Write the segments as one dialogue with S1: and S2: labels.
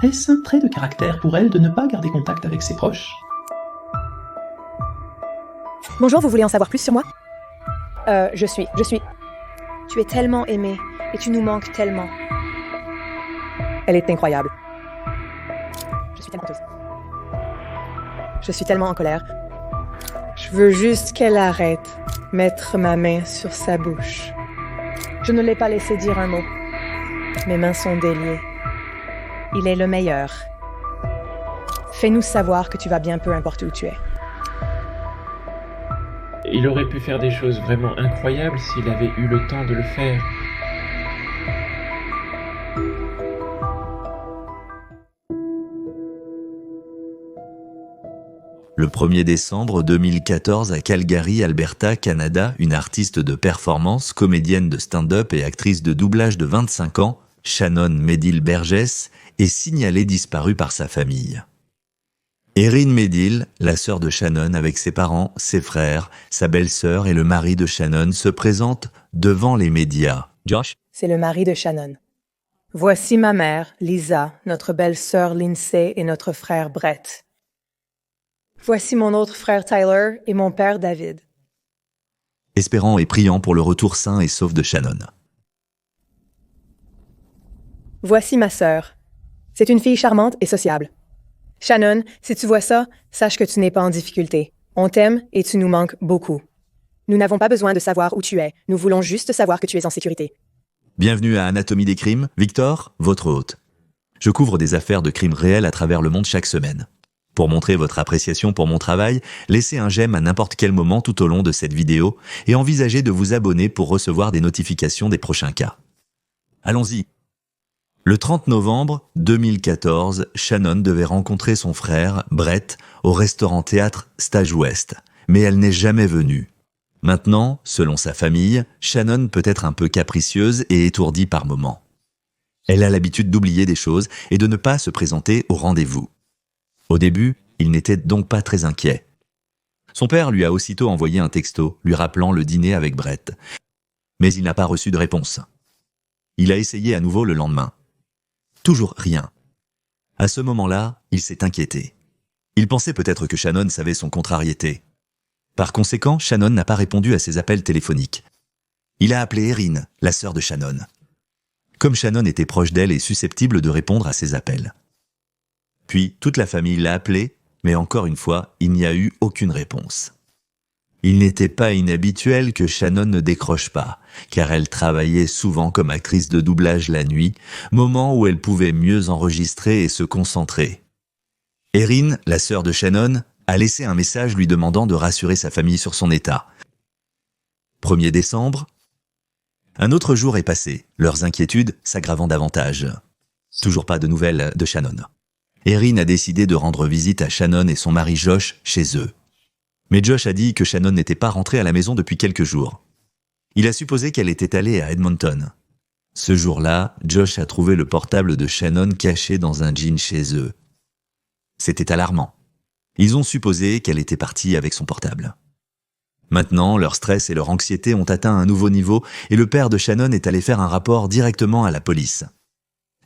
S1: Est-ce un trait de caractère pour elle de ne pas garder contact avec ses proches?
S2: Bonjour, vous voulez en savoir plus sur moi?
S3: Je suis. Tu es tellement aimée et tu nous manques tellement.
S2: Elle est incroyable. Je suis tellement honteuse. Je suis tellement en colère.
S3: Je veux juste qu'elle arrête. Mettre ma main sur sa bouche. Je ne l'ai pas laissé dire un mot. Mes mains sont déliées. Il est le meilleur. Fais-nous savoir que tu vas bien peu importe où tu es.
S4: Il aurait pu faire des choses vraiment incroyables s'il avait eu le temps de le faire.
S5: Le 1er décembre 2014 à Calgary, Alberta, Canada, une artiste de performance, comédienne de stand-up et actrice de doublage de 25 ans, Shannon Medill-Burgess, est signalée disparue par sa famille. Erin Medill, la sœur de Shannon avec ses parents, ses frères, sa belle-sœur et le mari de Shannon se présente devant les médias. Josh?
S3: C'est le mari de Shannon. Voici ma mère, Lisa, notre belle-sœur Lindsay et notre frère Brett. Voici mon autre frère Tyler et mon père David.
S5: Espérant et priant pour le retour sain et sauf de Shannon.
S3: Voici ma sœur. C'est une fille charmante et sociable. Shannon, si tu vois ça, sache que tu n'es pas en difficulté. On t'aime et tu nous manques beaucoup. Nous n'avons pas besoin de savoir où tu es. Nous voulons juste savoir que tu es en sécurité.
S5: Bienvenue à Anatomie des crimes, Victor, votre hôte. Je couvre des affaires de crimes réels à travers le monde chaque semaine. Pour montrer votre appréciation pour mon travail, laissez un j'aime à n'importe quel moment tout au long de cette vidéo et envisagez de vous abonner pour recevoir des notifications des prochains cas. Allons-y. Le 30 novembre 2014, Shannon devait rencontrer son frère, Brett, au restaurant-théâtre Stage Ouest, mais elle n'est jamais venue. Maintenant, selon sa famille, Shannon peut être un peu capricieuse et étourdie par moments. Elle a l'habitude d'oublier des choses et de ne pas se présenter au rendez-vous. Au début, il n'était donc pas très inquiet. Son père lui a aussitôt envoyé un texto, lui rappelant le dîner avec Brett. Mais il n'a pas reçu de réponse. Il a essayé à nouveau le lendemain. Toujours rien. À ce moment-là, il s'est inquiété. Il pensait peut-être que Shannon savait son contrariété. Par conséquent, Shannon n'a pas répondu à ses appels téléphoniques. Il a appelé Erin, la sœur de Shannon. Comme Shannon était proche d'elle et susceptible de répondre à ses appels. Puis, toute la famille l'a appelé, mais encore une fois, il n'y a eu aucune réponse. Il n'était pas inhabituel que Shannon ne décroche pas, car elle travaillait souvent comme actrice de doublage la nuit, moment où elle pouvait mieux enregistrer et se concentrer. Erin, la sœur de Shannon, a laissé un message lui demandant de rassurer sa famille sur son état. 1er décembre. Un autre jour est passé, leurs inquiétudes s'aggravant davantage. Toujours pas de nouvelles de Shannon. Erin a décidé de rendre visite à Shannon et son mari Josh chez eux. Mais Josh a dit que Shannon n'était pas rentrée à la maison depuis quelques jours. Il a supposé qu'elle était allée à Edmonton. Ce jour-là, Josh a trouvé le portable de Shannon caché dans un jean chez eux. C'était alarmant. Ils ont supposé qu'elle était partie avec son portable. Maintenant, leur stress et leur anxiété ont atteint un nouveau niveau et le père de Shannon est allé faire un rapport directement à la police.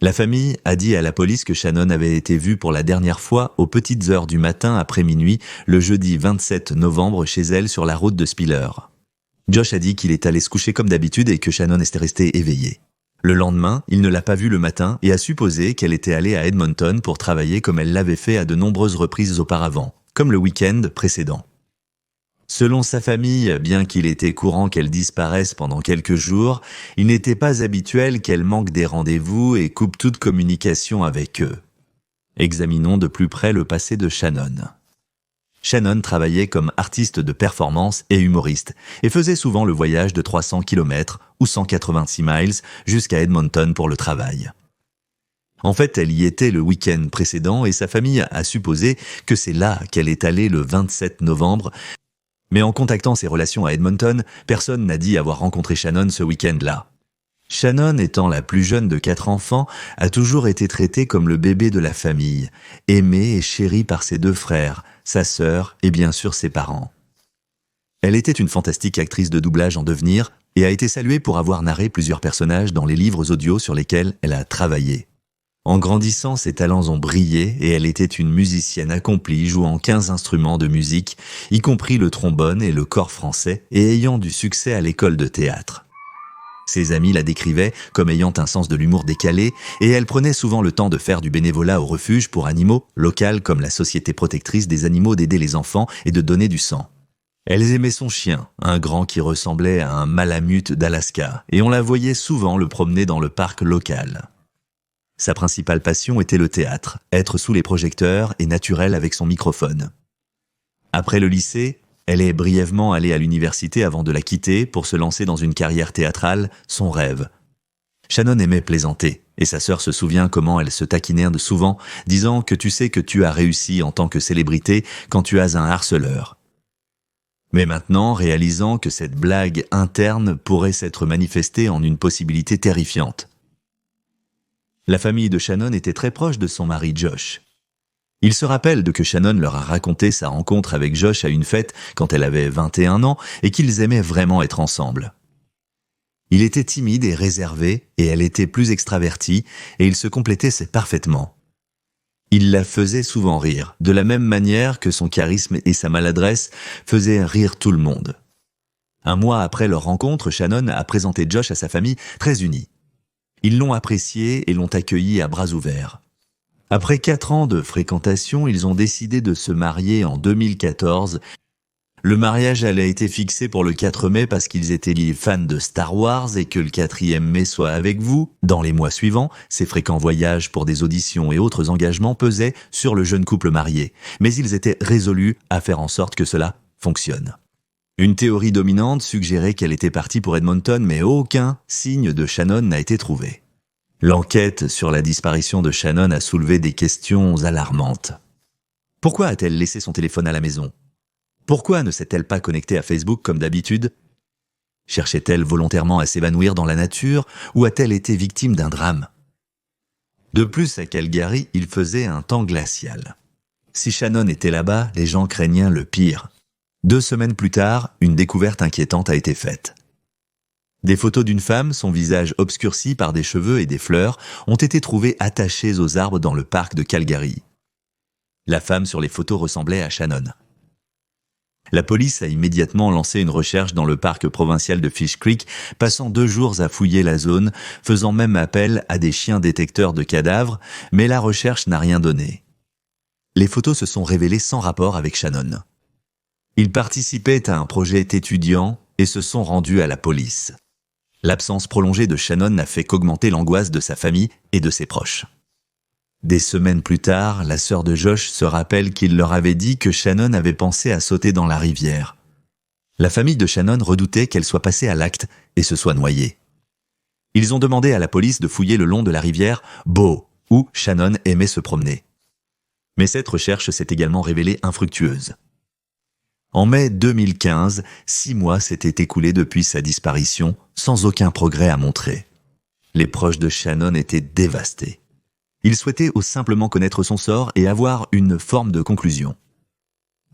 S5: La famille a dit à la police que Shannon avait été vue pour la dernière fois aux petites heures du matin après minuit, le jeudi 27 novembre chez elle sur la route de Spiller. Josh a dit qu'il est allé se coucher comme d'habitude et que Shannon était restée éveillée. Le lendemain, il ne l'a pas vue le matin et a supposé qu'elle était allée à Edmonton pour travailler comme elle l'avait fait à de nombreuses reprises auparavant, comme le week-end précédent. Selon sa famille, bien qu'il était courant qu'elle disparaisse pendant quelques jours, il n'était pas habituel qu'elle manque des rendez-vous et coupe toute communication avec eux. Examinons de plus près le passé de Shannon. Shannon travaillait comme artiste de performance et humoriste et faisait souvent le voyage de 300 km ou 186 miles jusqu'à Edmonton pour le travail. En fait, elle y était le week-end précédent et sa famille a supposé que c'est là qu'elle est allée le 27 novembre. Mais en contactant ses relations à Edmonton, personne n'a dit avoir rencontré Shannon ce week-end-là. Shannon, étant la plus jeune de 4 enfants, a toujours été traitée comme le bébé de la famille, aimée et chérie par ses 2 frères, sa sœur et bien sûr ses parents. Elle était une fantastique actrice de doublage en devenir et a été saluée pour avoir narré plusieurs personnages dans les livres audio sur lesquels elle a travaillé. En grandissant, ses talents ont brillé et elle était une musicienne accomplie jouant 15 instruments de musique, y compris le trombone et le cor français, et ayant du succès à l'école de théâtre. Ses amis la décrivaient comme ayant un sens de l'humour décalé et elle prenait souvent le temps de faire du bénévolat au refuge pour animaux, local comme la Société protectrice des animaux d'aider les enfants et de donner du sang. Elles aimaient son chien, un grand qui ressemblait à un malamute d'Alaska, et on la voyait souvent le promener dans le parc local. Sa principale passion était le théâtre, être sous les projecteurs et naturelle avec son microphone. Après le lycée, elle est brièvement allée à l'université avant de la quitter pour se lancer dans une carrière théâtrale, son rêve. Shannon aimait plaisanter, et sa sœur se souvient comment elle se taquinait souvent, disant que tu sais que tu as réussi en tant que célébrité quand tu as un harceleur. Mais maintenant, réalisant que cette blague interne pourrait s'être manifestée en une possibilité terrifiante. La famille de Shannon était très proche de son mari Josh. Il se rappelle de que Shannon leur a raconté sa rencontre avec Josh à une fête quand elle avait 21 ans et qu'ils aimaient vraiment être ensemble. Il était timide et réservé et elle était plus extravertie et ils se complétaient parfaitement. Il la faisait souvent rire, de la même manière que son charisme et sa maladresse faisaient rire tout le monde. Un mois après leur rencontre, Shannon a présenté Josh à sa famille très unie. Ils l'ont apprécié et l'ont accueilli à bras ouverts. Après 4 ans de fréquentation, ils ont décidé de se marier en 2014. Le mariage a été fixé pour le 4 mai parce qu'ils étaient fans de Star Wars et que le 4e mai soit avec vous. Dans les mois suivants, ces fréquents voyages pour des auditions et autres engagements pesaient sur le jeune couple marié. Mais ils étaient résolus à faire en sorte que cela fonctionne. Une théorie dominante suggérait qu'elle était partie pour Edmonton, mais aucun signe de Shannon n'a été trouvé. L'enquête sur la disparition de Shannon a soulevé des questions alarmantes. Pourquoi a-t-elle laissé son téléphone à la maison ? Pourquoi ne s'est-elle pas connectée à Facebook comme d'habitude ? Cherchait-elle volontairement à s'évanouir dans la nature ou a-t-elle été victime d'un drame ? De plus, à Calgary, il faisait un temps glacial. Si Shannon était là-bas, les gens craignaient le pire. 2 semaines plus tard, une découverte inquiétante a été faite. Des photos d'une femme, son visage obscurci par des cheveux et des fleurs, ont été trouvées attachées aux arbres dans le parc de Calgary. La femme sur les photos ressemblait à Shannon. La police a immédiatement lancé une recherche dans le parc provincial de Fish Creek, passant 2 jours à fouiller la zone, faisant même appel à des chiens détecteurs de cadavres, mais la recherche n'a rien donné. Les photos se sont révélées sans rapport avec Shannon. Ils participaient à un projet étudiant et se sont rendus à la police. L'absence prolongée de Shannon n'a fait qu'augmenter l'angoisse de sa famille et de ses proches. Des semaines plus tard, la sœur de Josh se rappelle qu'il leur avait dit que Shannon avait pensé à sauter dans la rivière. La famille de Shannon redoutait qu'elle soit passée à l'acte et se soit noyée. Ils ont demandé à la police de fouiller le long de la rivière Bow, où Shannon aimait se promener. Mais cette recherche s'est également révélée infructueuse. En mai 2015, 6 mois s'étaient écoulés depuis sa disparition, sans aucun progrès à montrer. Les proches de Shannon étaient dévastés. Ils souhaitaient simplement connaître son sort et avoir une forme de conclusion.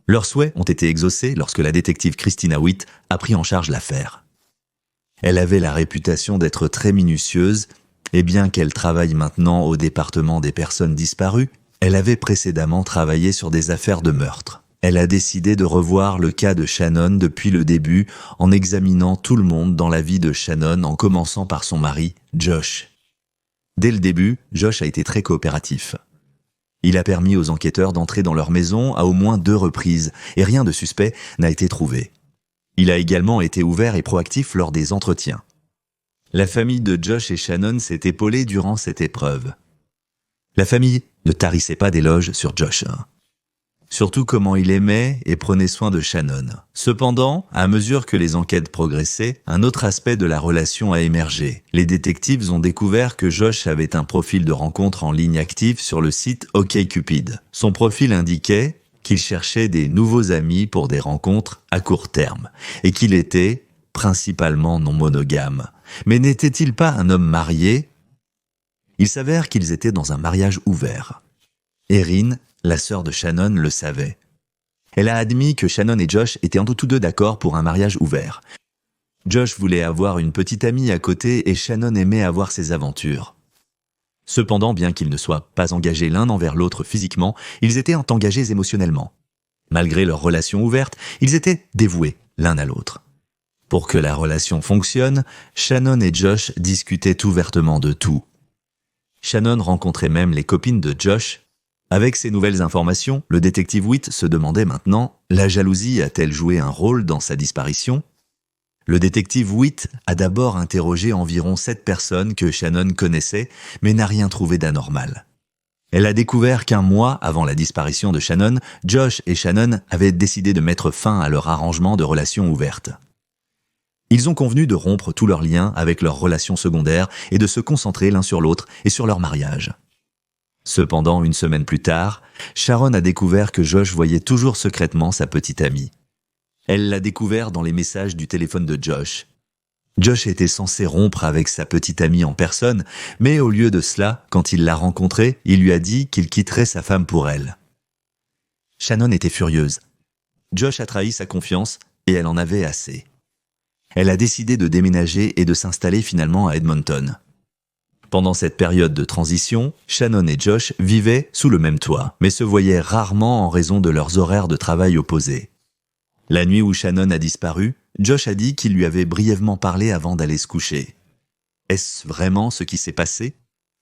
S5: Leurs souhaits ont été exaucés lorsque la détective Christina Witt a pris en charge l'affaire. Elle avait la réputation d'être très minutieuse, et bien qu'elle travaille maintenant au département des personnes disparues, elle avait précédemment travaillé sur des affaires de meurtre. Elle a décidé de revoir le cas de Shannon depuis le début en examinant tout le monde dans la vie de Shannon en commençant par son mari, Josh. Dès le début, Josh a été très coopératif. Il a permis aux enquêteurs d'entrer dans leur maison à au moins 2 reprises et rien de suspect n'a été trouvé. Il a également été ouvert et proactif lors des entretiens. La famille de Josh et Shannon s'est épaulée durant cette épreuve. La famille ne tarissait pas d'éloges sur Josh. Surtout comment il aimait et prenait soin de Shannon. Cependant, à mesure que les enquêtes progressaient, un autre aspect de la relation a émergé. Les détectives ont découvert que Josh avait un profil de rencontre en ligne actif sur le site OkCupid. Son profil indiquait qu'il cherchait des nouveaux amis pour des rencontres à court terme et qu'il était principalement non monogame. Mais n'était-il pas un homme marié ? Il s'avère qu'ils étaient dans un mariage ouvert. Erin, la sœur de Shannon, le savait. Elle a admis que Shannon et Josh étaient tous 2 d'accord pour un mariage ouvert. Josh voulait avoir une petite amie à côté et Shannon aimait avoir ses aventures. Cependant, bien qu'ils ne soient pas engagés l'un envers l'autre physiquement, ils étaient engagés émotionnellement. Malgré leur relation ouverte, ils étaient dévoués l'un à l'autre. Pour que la relation fonctionne, Shannon et Josh discutaient ouvertement de tout. Shannon rencontrait même les copines de Josh. Avec ces nouvelles informations, le détective Witt se demandait maintenant, la jalousie a-t-elle joué un rôle dans sa disparition ? Le détective Witt a d'abord interrogé environ 7 personnes que Shannon connaissait, mais n'a rien trouvé d'anormal. Elle a découvert qu'un mois avant la disparition de Shannon, Josh et Shannon avaient décidé de mettre fin à leur arrangement de relations ouvertes. Ils ont convenu de rompre tous leurs liens avec leurs relations secondaires et de se concentrer l'un sur l'autre et sur leur mariage. Cependant, une semaine plus tard, Sharon a découvert que Josh voyait toujours secrètement sa petite amie. Elle l'a découvert dans les messages du téléphone de Josh. Josh était censé rompre avec sa petite amie en personne, mais au lieu de cela, quand il l'a rencontrée, il lui a dit qu'il quitterait sa femme pour elle. Shannon était furieuse. Josh a trahi sa confiance et elle en avait assez. Elle a décidé de déménager et de s'installer finalement à Edmonton. Pendant cette période de transition, Shannon et Josh vivaient sous le même toit, mais se voyaient rarement en raison de leurs horaires de travail opposés. La nuit où Shannon a disparu, Josh a dit qu'il lui avait brièvement parlé avant d'aller se coucher. Est-ce vraiment ce qui s'est passé ?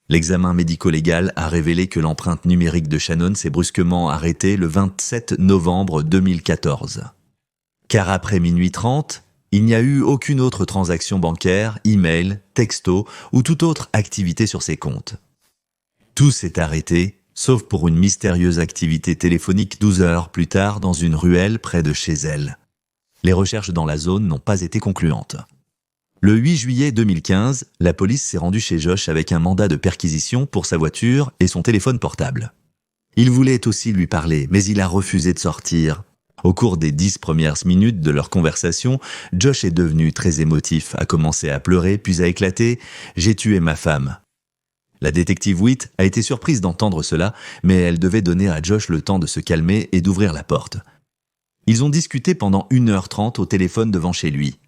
S5: L'examen médico-légal a révélé que l'empreinte numérique de Shannon s'est brusquement arrêtée le 27 novembre 2014. Car après minuit 30, il n'y a eu aucune autre transaction bancaire, email, texto ou toute autre activité sur ses comptes. Tout s'est arrêté, sauf pour une mystérieuse activité téléphonique 12 heures plus tard dans une ruelle près de chez elle. Les recherches dans la zone n'ont pas été concluantes. Le 8 juillet 2015, la police s'est rendue chez Josh avec un mandat de perquisition pour sa voiture et son téléphone portable. Il voulait aussi lui parler, mais il a refusé de sortir. Au cours des 10 premières minutes de leur conversation, Josh est devenu très émotif, a commencé à pleurer, puis a éclaté « J'ai tué ma femme ». La détective Witt a été surprise d'entendre cela, mais elle devait donner à Josh le temps de se calmer et d'ouvrir la porte. Ils ont discuté pendant 1h30 au téléphone devant chez lui.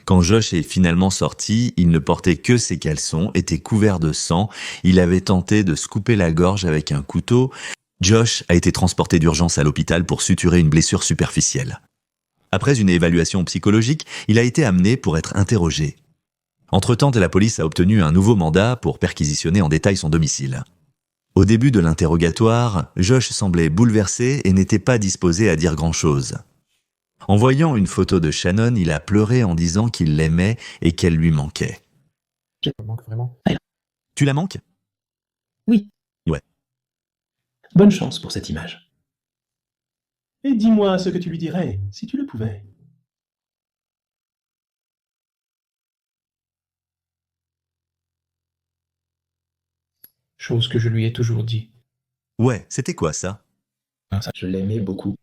S5: Quand Josh est finalement sorti, il ne portait que ses caleçons, était couvert de sang, il avait tenté de se couper la gorge avec un couteau. Josh a été transporté d'urgence à l'hôpital pour suturer une blessure superficielle. Après une évaluation psychologique, il a été amené pour être interrogé. Entre-temps, la police a obtenu un nouveau mandat pour perquisitionner en détail son domicile. Au début de l'interrogatoire, Josh semblait bouleversé et n'était pas disposé à dire grand-chose. En voyant une photo de Shannon, il a pleuré en disant qu'il l'aimait et qu'elle lui manquait.
S4: Je me manque vraiment.
S5: Tu la manques ?
S1: Oui.
S5: Ouais.
S1: Bonne chance pour cette image. Et dis-moi ce que tu lui dirais, si tu le pouvais.
S4: Chose que je lui ai toujours dit.
S5: Ouais, c'était quoi ça ?
S1: Je l'aimais beaucoup.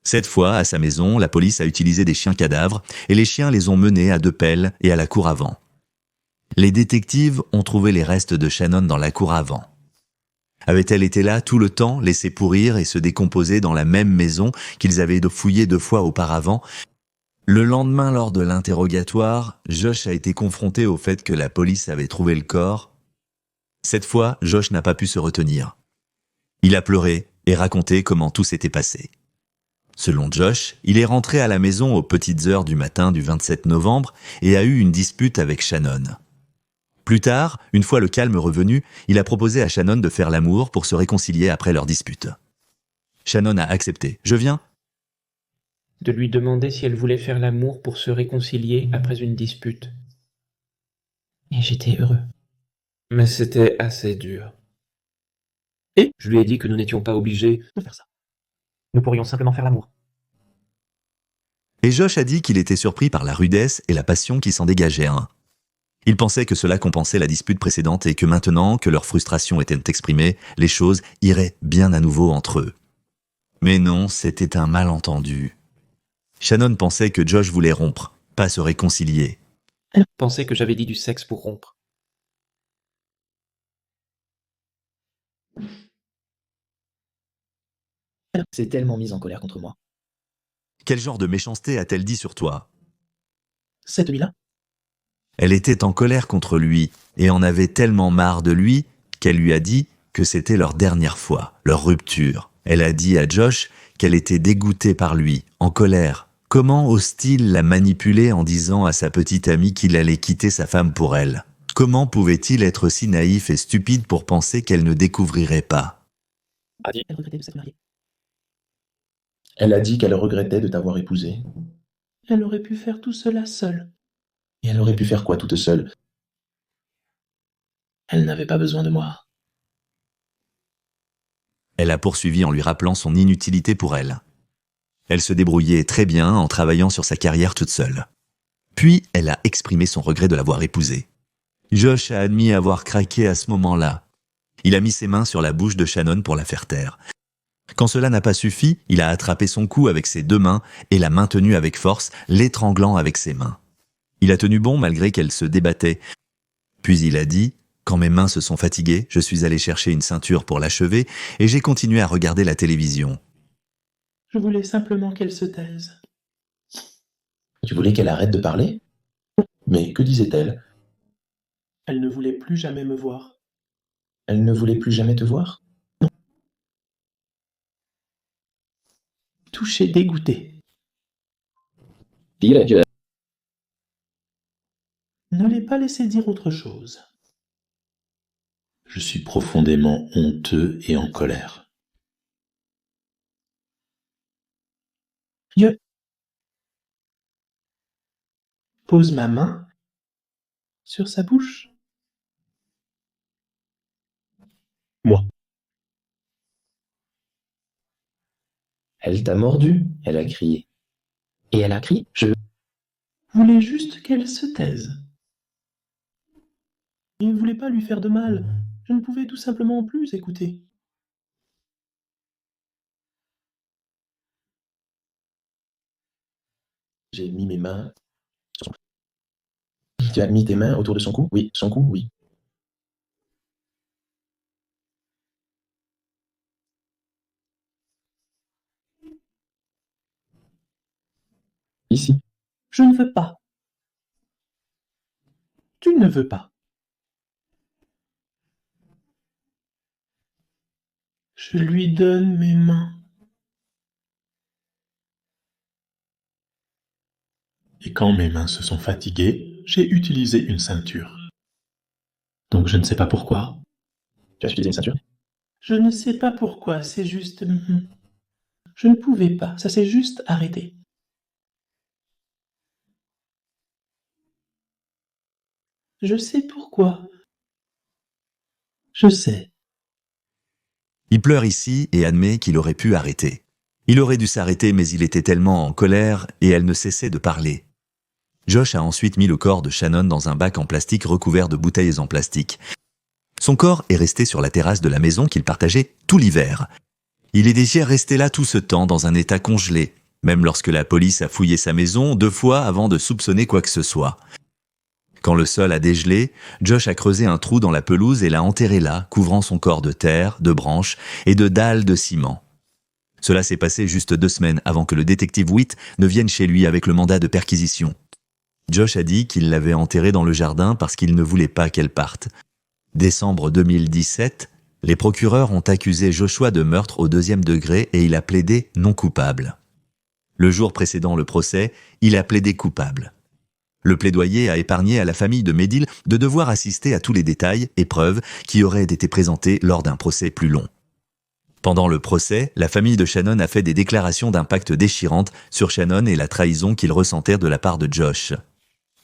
S5: Cette fois, à sa maison, la police a utilisé des chiens cadavres et les chiens les ont menés à 2 pelles et à la cour avant. Les détectives ont trouvé les restes de Shannon dans la cour avant. Avait-elle été là tout le temps, laissée pourrir et se décomposer dans la même maison qu'ils avaient fouillée 2 fois auparavant ? Le lendemain, lors de l'interrogatoire, Josh a été confronté au fait que la police avait trouvé le corps. Cette fois, Josh n'a pas pu se retenir. Il a pleuré et raconté comment tout s'était passé. Selon Josh, il est rentré à la maison aux petites heures du matin du 27 novembre et a eu une dispute avec Shannon. Plus tard, une fois le calme revenu, il a proposé à Shannon de faire l'amour pour se réconcilier après leur dispute. Shannon a accepté. « Je viens ?»
S4: De lui demander si elle voulait faire l'amour pour se réconcilier après une dispute.
S1: Et j'étais heureux.
S4: Mais c'était assez dur.
S1: Et
S4: je lui ai dit que nous n'étions pas obligés
S1: de faire ça. Nous pourrions simplement faire l'amour.
S5: Et Josh a dit qu'il était surpris par la rudesse et la passion qui s'en dégageait. Il pensait que cela compensait la dispute précédente et que maintenant que leur frustration était exprimée, les choses iraient bien à nouveau entre eux. Mais non, c'était un malentendu. Shannon pensait que Josh voulait rompre, pas se réconcilier.
S4: Elle pensait que j'avais dit du sexe pour rompre.
S1: Elle s'est tellement mise en colère contre moi.
S5: Quel genre de méchanceté a-t-elle dit sur toi ?
S1: Cette nuit-là ?
S5: Elle était en colère contre lui et en avait tellement marre de lui qu'elle lui a dit que c'était leur dernière fois, leur rupture. Elle a dit à Josh qu'elle était dégoûtée par lui, en colère. Comment ose-t-il la manipuler en disant à sa petite amie qu'il allait quitter sa femme pour elle? Comment pouvait-il être si naïf et stupide pour penser qu'elle ne découvrirait pas?
S1: Elle regrettait de s'être mariée.
S6: Elle a dit qu'elle regrettait de t'avoir épousé.
S1: Elle aurait pu faire tout cela seule.
S6: Et elle aurait pu faire quoi toute seule?
S1: Elle n'avait pas besoin de moi.
S5: Elle a poursuivi en lui rappelant son inutilité pour elle. Elle se débrouillait très bien en travaillant sur sa carrière toute seule. Puis, elle a exprimé son regret de l'avoir épousée. Josh a admis avoir craqué à ce moment-là. Il a mis ses mains sur la bouche de Shannon pour la faire taire. Quand cela n'a pas suffi, il a attrapé son cou avec ses 2 mains et l'a maintenu avec force, l'étranglant avec ses mains. Il a tenu bon malgré qu'elle se débattait. Puis il a dit « Quand mes mains se sont fatiguées, je suis allé chercher une ceinture pour l'achever et j'ai continué à regarder la télévision.
S1: Je voulais simplement qu'elle se taise. »
S6: Tu voulais qu'elle arrête de parler? Mais que disait-elle?
S1: Elle ne voulait plus jamais me voir.
S6: Elle ne voulait plus jamais te voir?
S1: Touchée, dégoûtée.
S6: Ne
S1: Ne l'ai pas laissé dire autre chose.
S6: Je suis profondément honteux et en colère.
S1: Je pose ma main sur sa bouche. Moi.
S6: Elle t'a mordu, elle a crié. Et elle a crié, je
S1: Voulais juste qu'elle se taise. Je ne voulais pas lui faire de mal. Je ne pouvais tout simplement plus écouter.
S6: J'ai mis mes mains sur son cou. Tu as mis tes mains autour de son cou? Oui, son cou, oui. Ici.
S1: Je ne veux pas. Tu ne veux pas. Je lui donne mes mains.
S6: Et quand mes mains se sont fatiguées, j'ai utilisé une ceinture.
S1: Donc je ne sais pas pourquoi.
S6: Tu as utilisé une ceinture?
S1: Je ne sais pas pourquoi, c'est juste... Je ne pouvais pas, ça s'est juste arrêté. Je sais pourquoi. Je sais.
S5: Il pleure ici et admet qu'il aurait pu arrêter. Il aurait dû s'arrêter mais il était tellement en colère et elle ne cessait de parler. Josh a ensuite mis le corps de Shannon dans un bac en plastique recouvert de bouteilles en plastique. Son corps est resté sur la terrasse de la maison qu'il partageait tout l'hiver. Il est déjà resté là tout ce temps dans un état congelé, même lorsque la police a fouillé sa maison 2 fois avant de soupçonner quoi que ce soit. Quand le sol a dégelé, Josh a creusé un trou dans la pelouse et l'a enterré là, couvrant son corps de terre, de branches et de dalles de ciment. Cela s'est passé juste 2 semaines avant que le détective Witt ne vienne chez lui avec le mandat de perquisition. Josh a dit qu'il l'avait enterrée dans le jardin parce qu'il ne voulait pas qu'elle parte. Décembre 2017, les procureurs ont accusé Joshua de meurtre au 2e degré et il a plaidé non coupable. Le jour précédent le procès, il a plaidé coupable. Le plaidoyer a épargné à la famille de Medill de devoir assister à tous les détails et preuves qui auraient été présentés lors d'un procès plus long. Pendant le procès, la famille de Shannon a fait des déclarations d'impact déchirantes sur Shannon et la trahison qu'ils ressentèrent de la part de Josh.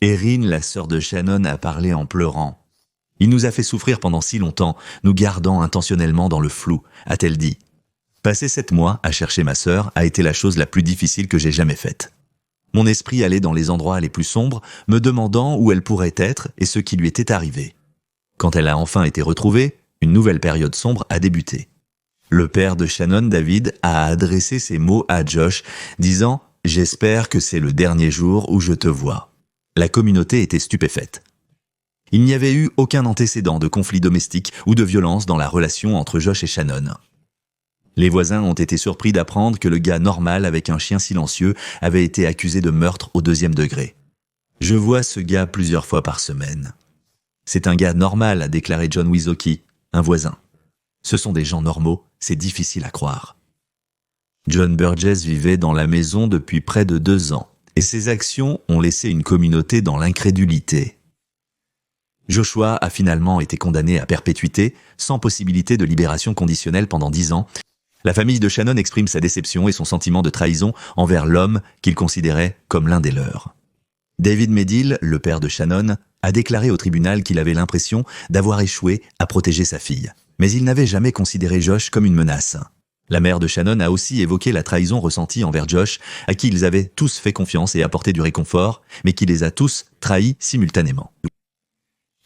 S5: Erin, la sœur de Shannon, a parlé en pleurant. « Il nous a fait souffrir pendant si longtemps, nous gardant intentionnellement dans le flou », a-t-elle dit. « Passer 7 mois à chercher ma sœur a été la chose la plus difficile que j'ai jamais faite. Mon esprit allait dans les endroits les plus sombres, me demandant où elle pourrait être et ce qui lui était arrivé. Quand elle a enfin été retrouvée, une nouvelle période sombre a débuté. Le père de Shannon, David, a adressé ces mots à Josh, disant « J'espère que c'est le dernier jour où je te vois ». La communauté était stupéfaite. Il n'y avait eu aucun antécédent de conflit domestique ou de violence dans la relation entre Josh et Shannon. Les voisins ont été surpris d'apprendre que le gars normal avec un chien silencieux avait été accusé de meurtre au 2e degré. « Je vois ce gars plusieurs fois par semaine. C'est un gars normal », a déclaré John Wisoki, un voisin. Ce sont des gens normaux, c'est difficile à croire. John Burgess vivait dans la maison depuis près de 2 ans, et ses actions ont laissé une communauté dans l'incrédulité. Joshua a finalement été condamné à perpétuité, sans possibilité de libération conditionnelle pendant 10 ans. La famille de Shannon exprime sa déception et son sentiment de trahison envers l'homme qu'il considérait comme l'un des leurs. David Medill, le père de Shannon, a déclaré au tribunal qu'il avait l'impression d'avoir échoué à protéger sa fille. Mais il n'avait jamais considéré Josh comme une menace. La mère de Shannon a aussi évoqué la trahison ressentie envers Josh, à qui ils avaient tous fait confiance et apporté du réconfort, mais qui les a tous trahis simultanément.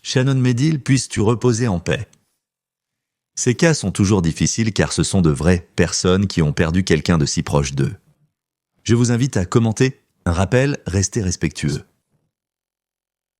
S5: Shannon Medill, puisses-tu reposer en paix. Ces cas sont toujours difficiles car ce sont de vraies personnes qui ont perdu quelqu'un de si proche d'eux. Je vous invite à commenter. Un rappel, restez respectueux.